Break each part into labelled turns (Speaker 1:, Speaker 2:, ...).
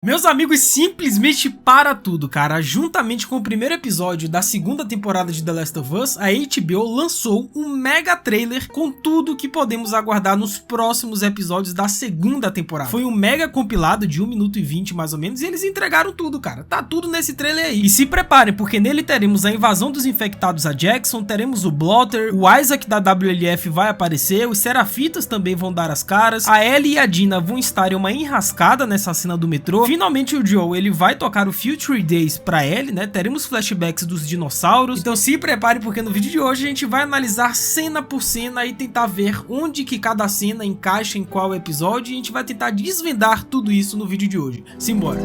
Speaker 1: Meus amigos, simplesmente para tudo, cara. Juntamente com o primeiro episódio da segunda temporada de The Last of Us, a HBO lançou um mega trailer com tudo que podemos aguardar nos próximos episódios da segunda temporada. Foi um mega compilado de 1 minuto e 20 mais ou menos, e eles entregaram tudo, cara. Tá tudo nesse trailer aí. E se preparem, porque nele teremos a invasão dos infectados a Jackson, teremos o Blotter, o Isaac da WLF vai aparecer, os Serafitas também vão dar as caras, a Ellie e a Dina vão estar em uma enrascada nessa cena do metrô. Finalmente o Joel, ele vai tocar o Future Days pra Ellie, né? Teremos flashbacks dos dinossauros. Então se prepare, porque no vídeo de hoje a gente vai analisar cena por cena e tentar ver onde que cada cena encaixa em qual episódio, e a gente vai tentar desvendar tudo isso no vídeo de hoje. Simbora!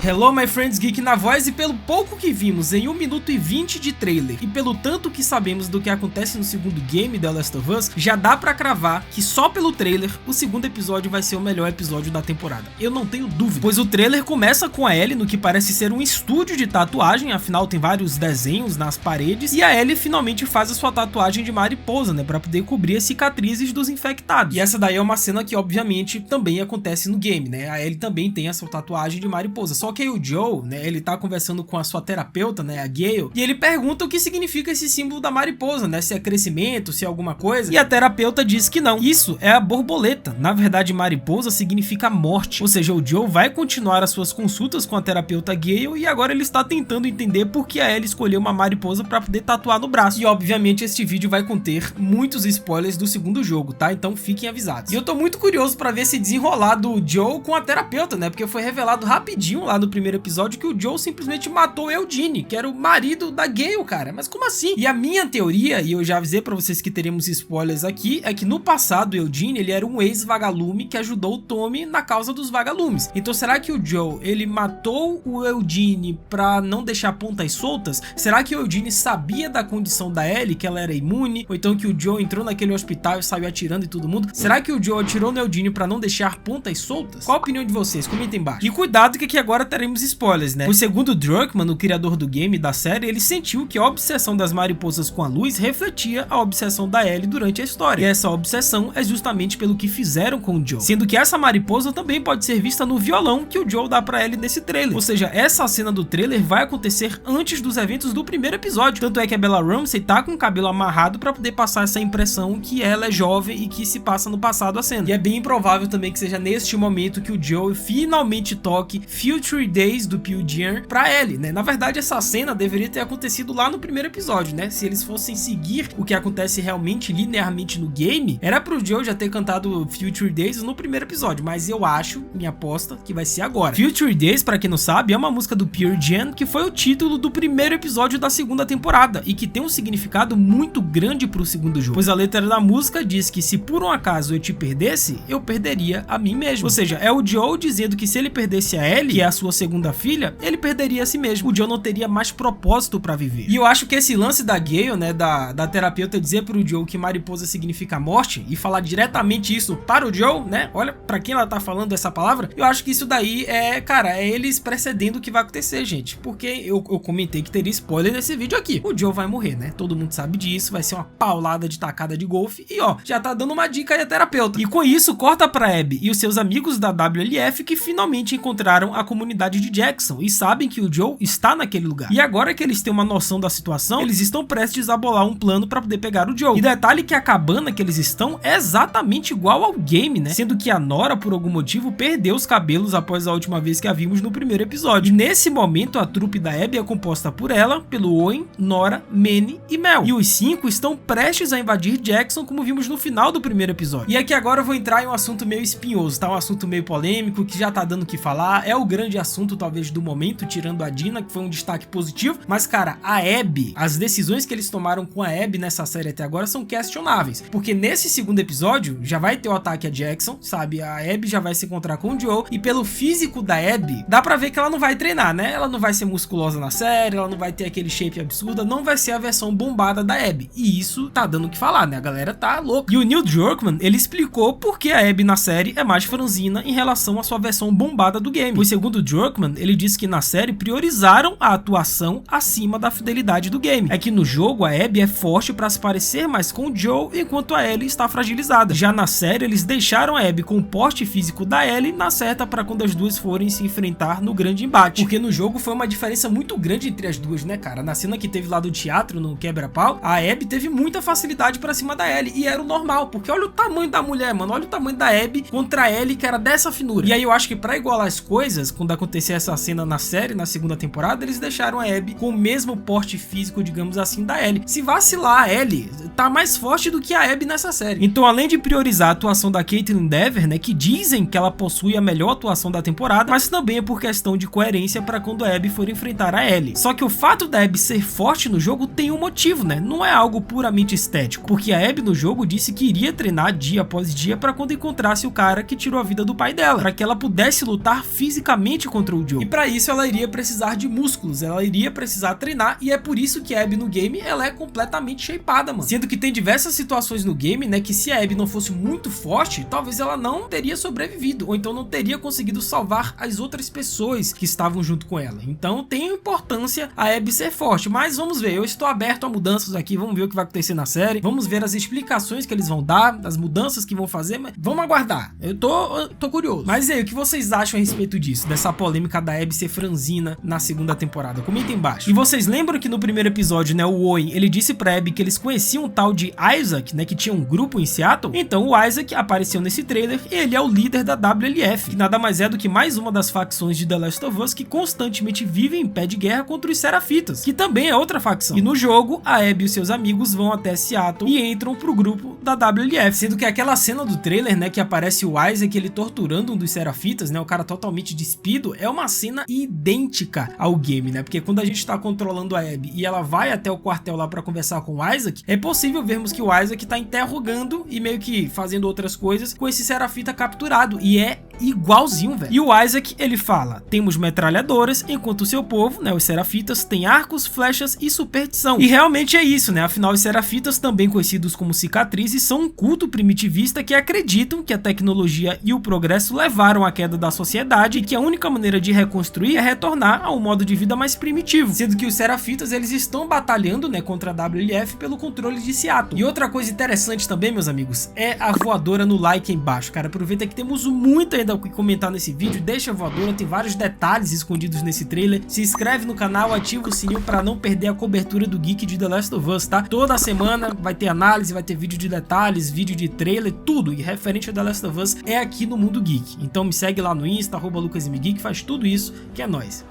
Speaker 1: Hello my friends, Geek na voz, e pelo pouco que vimos em 1 minuto e 20 de trailer e pelo tanto que sabemos do que acontece no segundo game The Last of Us, já dá pra cravar que só pelo trailer o segundo episódio vai ser o melhor episódio da temporada. Eu não tenho dúvida, pois o trailer começa com a Ellie no que parece ser um estúdio de tatuagem, afinal tem vários desenhos nas paredes, e a Ellie finalmente faz a sua tatuagem de mariposa, né, pra poder cobrir as cicatrizes dos infectados. E essa daí é uma cena que obviamente também acontece no game, né, a Ellie também tem essa tatuagem de mariposa, só que aí o Joe, né, ele tá conversando com a sua terapeuta, né, a Gale, e ele pergunta o que significa esse símbolo da mariposa, né, se é crescimento, se é alguma coisa, e a terapeuta diz que não. Isso é a borboleta. Na verdade, mariposa significa morte, ou seja, o Joe vai continuar as suas consultas com a terapeuta Gale, e agora ele está tentando entender por que a Ellie escolheu uma mariposa para poder tatuar no braço. E obviamente este vídeo vai conter muitos spoilers do segundo jogo, tá? Então fiquem avisados. E eu tô muito curioso para ver esse desenrolar do Joe com a terapeuta, né, porque foi revelado rapidinho lá no primeiro episódio que o Joe simplesmente matou Eugene, que era o marido da Gale, cara. Mas como assim? E a minha teoria, e eu já avisei pra vocês que teremos spoilers aqui, é que no passado o Eugene, ele era um ex-vagalume que ajudou o Tommy na causa dos vagalumes. Então será que o Joe, ele matou o Eugene pra não deixar pontas soltas? Será que o Eugene sabia da condição da Ellie, que ela era imune? Ou então que o Joe entrou naquele hospital e saiu atirando em todo mundo? Será que o Joe atirou no Eugene pra não deixar pontas soltas? Qual a opinião de vocês? Comentem embaixo. E cuidado que aqui agora teremos spoilers, né? O segundo Druckmann, o criador do game e da série, ele sentiu que a obsessão das mariposas com a luz refletia a obsessão da Ellie durante a história. E essa obsessão é justamente pelo que fizeram com o Joe. Sendo que essa mariposa também pode ser vista no violão que o Joe dá pra Ellie nesse trailer. Ou seja, essa cena do trailer vai acontecer antes dos eventos do primeiro episódio. Tanto é que a Bella Ramsey tá com o cabelo amarrado pra poder passar essa impressão que ela é jovem e que se passa no passado a cena. E é bem improvável também que seja neste momento que o Joe finalmente toque Future Days do PewDiePie pra Ellie, né? Na verdade, essa cena deveria ter acontecido lá no primeiro episódio, né? Se eles fossem seguir o que acontece realmente linearmente no game, era pro Joe já ter cantado Future Days no primeiro episódio, mas eu acho, minha aposta, que vai ser agora. Future Days, pra quem não sabe, é uma música do Pearl Jam, que foi o título do primeiro episódio da segunda temporada, e que tem um significado muito grande pro segundo jogo, pois a letra da música diz que se por um acaso eu te perdesse, eu perderia a mim mesmo. Ou seja, é o Joe dizendo que se ele perdesse a Ellie, que é a sua segunda filha, ele perderia a si mesmo. O Joe não teria mais propósito pra viver. E eu acho que esse lance da Gale, né, da terapeuta dizer pro Joe que mariposa significa morte e falar diretamente isso para o Joe, né, olha pra quem ela tá falando essa palavra, eu acho que isso daí é, cara, é eles precedendo o que vai acontecer, gente, porque eu comentei que teria spoiler nesse vídeo aqui. O Joe vai morrer, né, todo mundo sabe disso, vai ser uma paulada de tacada de golfe, e ó, já tá dando uma dica aí a terapeuta. E com isso, corta pra Abby e os seus amigos da WLF que finalmente encontraram a comunidade de Jackson e sabem que o Joe está naquele lugar. E agora que eles têm uma noção da situação, eles estão prestes a bolar um plano para poder pegar o Joe. E detalhe que a cabana que eles estão é exatamente igual ao game, né? Sendo que a Nora, por algum motivo, perdeu os cabelos após a última vez que a vimos no primeiro episódio. E nesse momento, a trupe da Abby é composta por ela, pelo Owen, Nora, Manny e Mel. E os 5 estão prestes a invadir Jackson, como vimos no final do primeiro episódio. E aqui agora eu vou entrar em um assunto meio espinhoso, tá? Um assunto meio polêmico, que já tá dando o que falar. É o grande assunto, talvez, do momento, tirando a Dina, que foi um destaque positivo, mas cara, a Abby, as decisões que eles tomaram com a Abby nessa série até agora são questionáveis, porque nesse segundo episódio já vai ter o ataque a Jackson, sabe, a Abby já vai se encontrar com o Joe, e pelo físico da Abby, dá pra ver que ela não vai treinar, né, ela não vai ser musculosa na série, ela não vai ter aquele shape absurdo, não vai ser a versão bombada da Abby, e isso tá dando o que falar, né, a galera tá louca. E o Neil Druckmann, ele explicou por que a Abby na série é mais franzina em relação à sua versão bombada do game, pois segundo o Druckmann, ele disse que na série priorizaram a atuação acima da fidelidade do game. É que no jogo a Abby é forte para se parecer mais com o Joel, enquanto a Ellie está fragilizada. Já na série eles deixaram a Abby com o porte físico da Ellie na certa para quando as duas forem se enfrentar no grande embate. Porque no jogo foi uma diferença muito grande entre as duas, né, cara? Na cena que teve lá do teatro, no quebra-pau, a Abby teve muita facilidade pra cima da Ellie, e era o normal, porque olha o tamanho da mulher, mano, olha o tamanho da Abby contra a Ellie, que era dessa finura. E aí eu acho que pra igualar as coisas, quando acontecer essa cena na série, na segunda temporada, eles deixaram a Abby com o mesmo porte físico, digamos assim, da Ellie. Se vacilar, a Ellie tá mais forte do que a Abby nessa série. Então, além de priorizar a atuação da Caitlin Dever, né, que dizem que ela possui a melhor atuação da temporada, mas também é por questão de coerência pra quando a Abby for enfrentar a Ellie. Só que o fato da Abby ser forte no jogo tem um motivo, né? Não é algo puramente estético, porque a Abby no jogo disse que iria treinar dia após dia para quando encontrasse o cara que tirou a vida do pai dela, para que ela pudesse lutar fisicamente contra o Joe. E para isso ela iria precisar de músculos, ela iria precisar treinar, e é por isso que a Abby no game ela é completamente shapeada, mano. Sendo que tem diversas situações no game, né, que se a Abby não fosse muito forte, talvez ela não teria sobrevivido, ou então não teria conseguido salvar as outras pessoas que estavam junto com ela. Então tem importância a Abby ser forte, mas vamos ver, eu estou aberto a mudanças aqui, vamos ver o que vai acontecer na série, vamos ver as explicações que eles vão dar, as mudanças que vão fazer, mas vamos aguardar, eu tô curioso. Mas e aí, o que vocês acham a respeito disso, dessa polêmica da Abby ser franzina na segunda temporada? Comenta aí embaixo. E vocês lembram que no primeiro episódio, né, o Owen, ele disse pra Abby que eles conheciam um tal de Isaac, né, que tinha um grupo em Seattle? Então o Isaac apareceu nesse trailer, e ele é o líder da WLF, que nada mais é do que mais uma das facções de The Last of Us que constantemente vivem em pé de guerra contra os Serafitas, que também é outra facção. E no jogo, a Abby e os seus amigos vão até Seattle e entram pro grupo da WLF, sendo que aquela cena do trailer, né, que aparece o Isaac ele torturando um dos Serafitas, né, o cara totalmente despido, é uma cena idêntica ao game, né, porque quando a gente tá controlando a Abby e ela vai até o quartel lá pra conversar com o Isaac, é possível vermos que o Isaac tá interrogando e meio que fazendo outras coisas com esse Serafita capturado, e é igualzinho, velho. E o Isaac, ele fala: temos metralhadoras, enquanto o seu povo, né, os Serafitas, tem arcos, flechas e superstição. E realmente é isso, né, afinal os Serafitas, também conhecidos como cicatrizes, são um culto primitivista que acreditam que a tecnologia e o progresso levaram à queda da sociedade e que a única maneira de reconstruir é retornar a um modo de vida mais primitivo, sendo que os Serafitas, eles estão batalhando, né, contra a WLF pelo controle de Seattle. E outra coisa interessante também, meus amigos, é a voadora no like aí embaixo, cara. Aproveita que temos muito ainda o que comentar nesse vídeo, deixa a voadora, tem vários detalhes escondidos nesse trailer, se inscreve no canal, ativa o sininho para não perder a cobertura do Geek de The Last of Us, tá? Toda semana vai ter análise, vai ter vídeo de detalhes, vídeo de trailer, tudo, e referente a The Last of Us é aqui no Mundo Geek. Então me segue lá no Insta, @LucasMGeek, faz tudo isso que é nóis.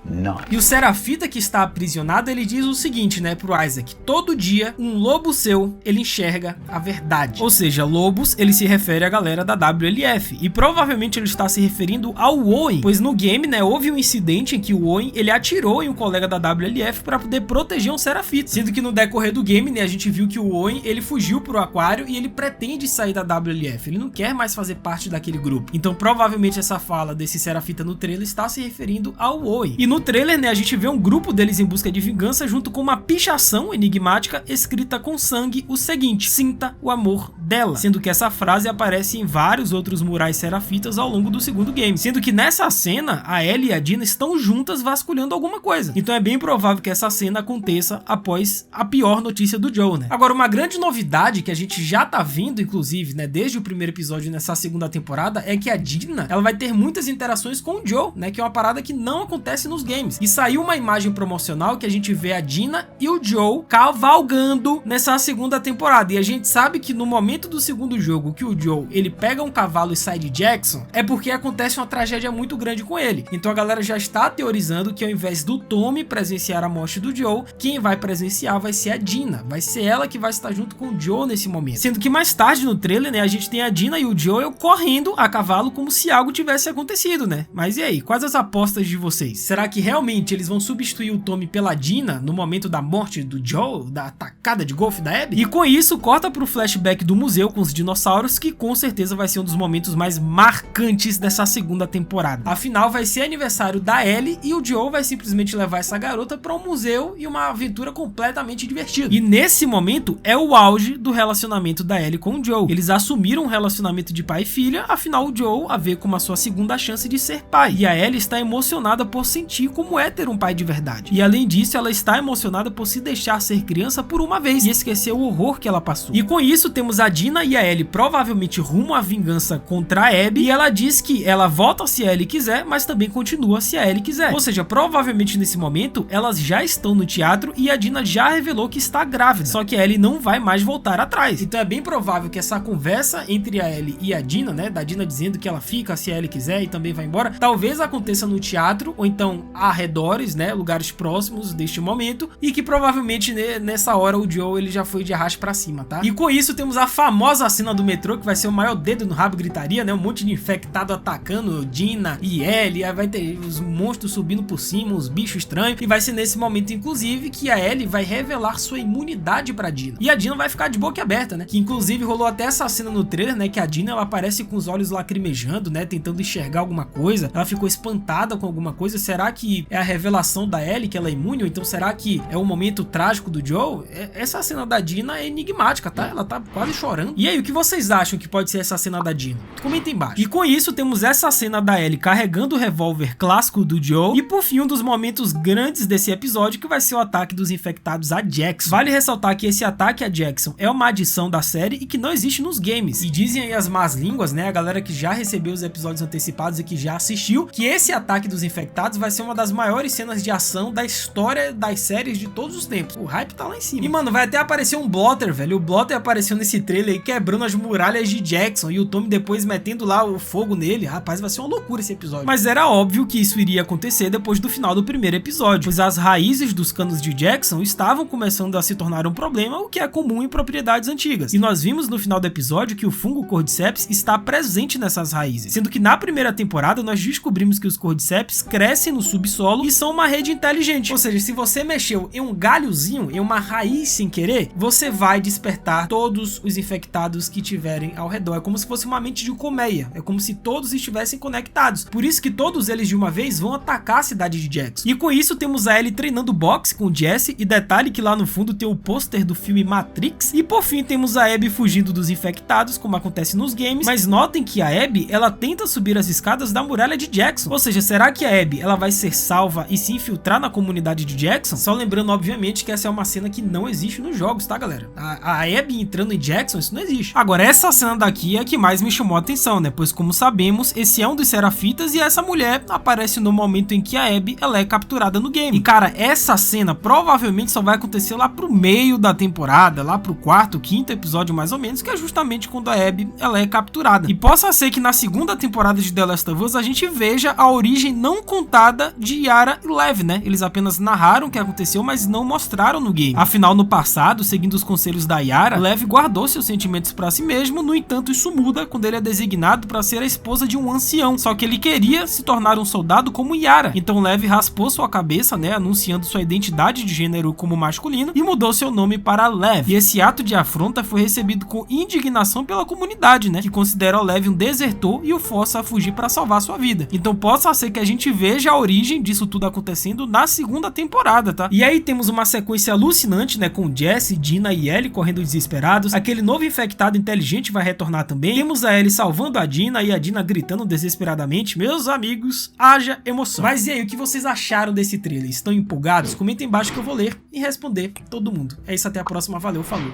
Speaker 1: Não. E o Serafita que está aprisionado, ele diz o seguinte, né, pro Isaac: todo dia um lobo seu, ele enxerga a verdade. Ou seja, lobos, ele se refere à galera da WLF, e provavelmente ele está se referindo ao Owen, pois no game, né, houve um incidente em que o Owen, ele atirou em um colega da WLF para poder proteger um Serafita, sendo que no decorrer do game, né, a gente viu que o Owen, ele fugiu pro aquário e ele pretende sair da WLF, ele não quer mais fazer parte daquele grupo. Então provavelmente essa fala desse Serafita no trailer está se referindo ao Owen. E no trailer, né, a gente vê um grupo deles em busca de vingança junto com uma pichação enigmática escrita com sangue o seguinte: sinta o amor dela, sendo que essa frase aparece em vários outros murais serafitas ao longo do segundo game, sendo que nessa cena a Ellie e a Dina estão juntas vasculhando alguma coisa, então é bem provável que essa cena aconteça após a pior notícia do Joe, né. Agora, uma grande novidade que a gente já tá vendo, inclusive, né, desde o primeiro episódio nessa segunda temporada, é que a Dina, ela vai ter muitas interações com o Joe, né, que é uma parada que não acontece nos games. E saiu uma imagem promocional que a gente vê a Dina e o Joe cavalgando nessa segunda temporada, e a gente sabe que no momento do segundo jogo que o Joe, ele pega um cavalo e sai de Jackson, é porque acontece uma tragédia muito grande com ele. Então a galera já está teorizando que ao invés do Tommy presenciar a morte do Joe, quem vai presenciar vai ser a Dina, vai ser ela que vai estar junto com o Joe nesse momento. Sendo que mais tarde no trailer, né, a gente tem a Dina e o Joel correndo a cavalo como se algo tivesse acontecido, né. Mas e aí, quais as apostas de vocês? Será que realmente eles vão substituir o Tommy pela Dina no momento da morte do Joel, da atacada de golfe da Abby? E com isso, corta pro flashback do museu com os dinossauros, que com certeza vai ser um dos momentos mais marcantes dessa segunda temporada. Afinal, vai ser aniversário da Ellie e o Joel vai simplesmente levar essa garota para um museu e uma aventura completamente divertida. E nesse momento é o auge do relacionamento da Ellie com o Joel. Eles assumiram um relacionamento de pai e filha, afinal o Joel a vê como a sua segunda chance de ser pai. E a Ellie está emocionada por sentir como é ter um pai de verdade. E além disso, ela está emocionada por se deixar ser criança por uma vez e esquecer o horror que ela passou. E com isso temos a Dina e a Ellie provavelmente rumo à vingança contra a Abby, e ela diz que ela volta se a Ellie quiser, mas também continua se a Ellie quiser. Ou seja, provavelmente nesse momento elas já estão no teatro e a Dina já revelou que está grávida, só que a Ellie não vai mais voltar atrás. Então é bem provável que essa conversa entre a Ellie e a Dina, né, da Dina dizendo que ela fica se a Ellie quiser e também vai embora, talvez aconteça no teatro ou então arredores, né, lugares próximos deste momento, e que provavelmente nessa hora o Joel ele já foi de arrasto pra cima, tá? E com isso temos a famosa cena do metrô, que vai ser o maior dedo no rabo gritaria, né, um monte de infectado atacando Dina e Ellie, aí vai ter os monstros subindo por cima, uns bichos estranhos, e vai ser nesse momento inclusive que a Ellie vai revelar sua imunidade pra Dina. E a Dina vai ficar de boca aberta, né? Que inclusive rolou até essa cena no trailer, né, que a Dina ela aparece com os olhos lacrimejando, né, tentando enxergar alguma coisa. Ela ficou espantada com alguma coisa. Será que é a revelação da Ellie que ela é imune? Ou então será que é um momento trágico do Joel? Essa cena da Dina é enigmática, tá? Ela tá quase chorando. E aí, o que vocês acham que pode ser essa cena da Dina? Comenta embaixo. E com isso temos essa cena da Ellie carregando o revólver clássico do Joel. E por fim, um dos momentos grandes desse episódio, que vai ser o ataque dos infectados a Jackson. Vale ressaltar que esse ataque a Jackson é uma adição da série e que não existe nos games. E dizem aí as más línguas, né, a galera que já recebeu os episódios antecipados e que já assistiu, que esse ataque dos infectados vai ser uma das maiores cenas de ação da história das séries de todos os tempos. O hype tá lá em cima. E mano, vai até aparecer um Blotter, velho. O Blotter apareceu nesse trailer aí quebrando as muralhas de Jackson e o Tommy depois metendo lá o fogo nele. Rapaz, vai ser uma loucura esse episódio. Mas era óbvio que isso iria acontecer depois do final do primeiro episódio, pois as raízes dos canos de Jackson estavam começando a se tornar um problema, o que é comum em propriedades antigas. E nós vimos no final do episódio que o fungo Cordyceps está presente nessas raízes, sendo que na primeira temporada nós descobrimos que os Cordyceps crescem no subsolo e são uma rede inteligente. Ou seja, se você mexeu em um galhozinho, em uma raiz sem querer, você vai despertar todos os infectados que tiverem ao redor. É como se fosse uma mente de colmeia. É como se todos estivessem conectados. Por isso que todos eles de uma vez vão atacar a cidade de Jackson. E com isso temos a Ellie treinando boxe com o Jesse, e detalhe que lá no fundo tem o pôster do filme Matrix. E por fim temos a Abby fugindo dos infectados, como acontece nos games. Mas notem que a Abby, ela tenta subir as escadas da muralha de Jackson. Ou seja, será que a Abby ela vai ser salva e se infiltrar na comunidade de Jackson? Só lembrando, obviamente, que essa é uma cena que não existe nos jogos, tá, galera? A Abby entrando em Jackson, isso não existe. Agora, essa cena daqui é a que mais me chamou a atenção, né? Pois, como sabemos, esse é um dos Serafitas e essa mulher aparece no momento em que a Abby ela é capturada no game. E, cara, essa cena provavelmente só vai acontecer lá pro meio da temporada, lá pro quarto, quinto episódio mais ou menos, que é justamente quando a Abby ela é capturada. E possa ser que na segunda temporada de The Last of Us a gente veja a origem não contada de Yara e Lev, né? Eles apenas narraram o que aconteceu, mas não mostraram no game. Afinal, no passado, seguindo os conselhos da Yara, Lev guardou seus sentimentos pra si mesmo. No entanto, isso muda quando ele é designado para ser a esposa de um ancião. Só que ele queria se tornar um soldado como Yara. Então Lev raspou sua cabeça, né, anunciando sua identidade de gênero como masculino e mudou seu nome para Lev. E esse ato de afronta foi recebido com indignação pela comunidade, né, que considera o Lev um desertor e o força a fugir para salvar sua vida. Então possa ser que a gente veja a origem disso tudo acontecendo na segunda temporada, tá? E aí temos uma sequência alucinante, né, com Jesse, Dina e Ellie correndo desesperados. Aquele novo infectado inteligente vai retornar também. Temos a Ellie salvando a Dina e a Dina gritando desesperadamente. Meus amigos, haja emoção. Mas e aí, o que vocês acharam desse trailer? Estão empolgados? Comenta embaixo que eu vou ler e responder todo mundo. É isso, até a próxima. Valeu, falou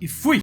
Speaker 1: e fui!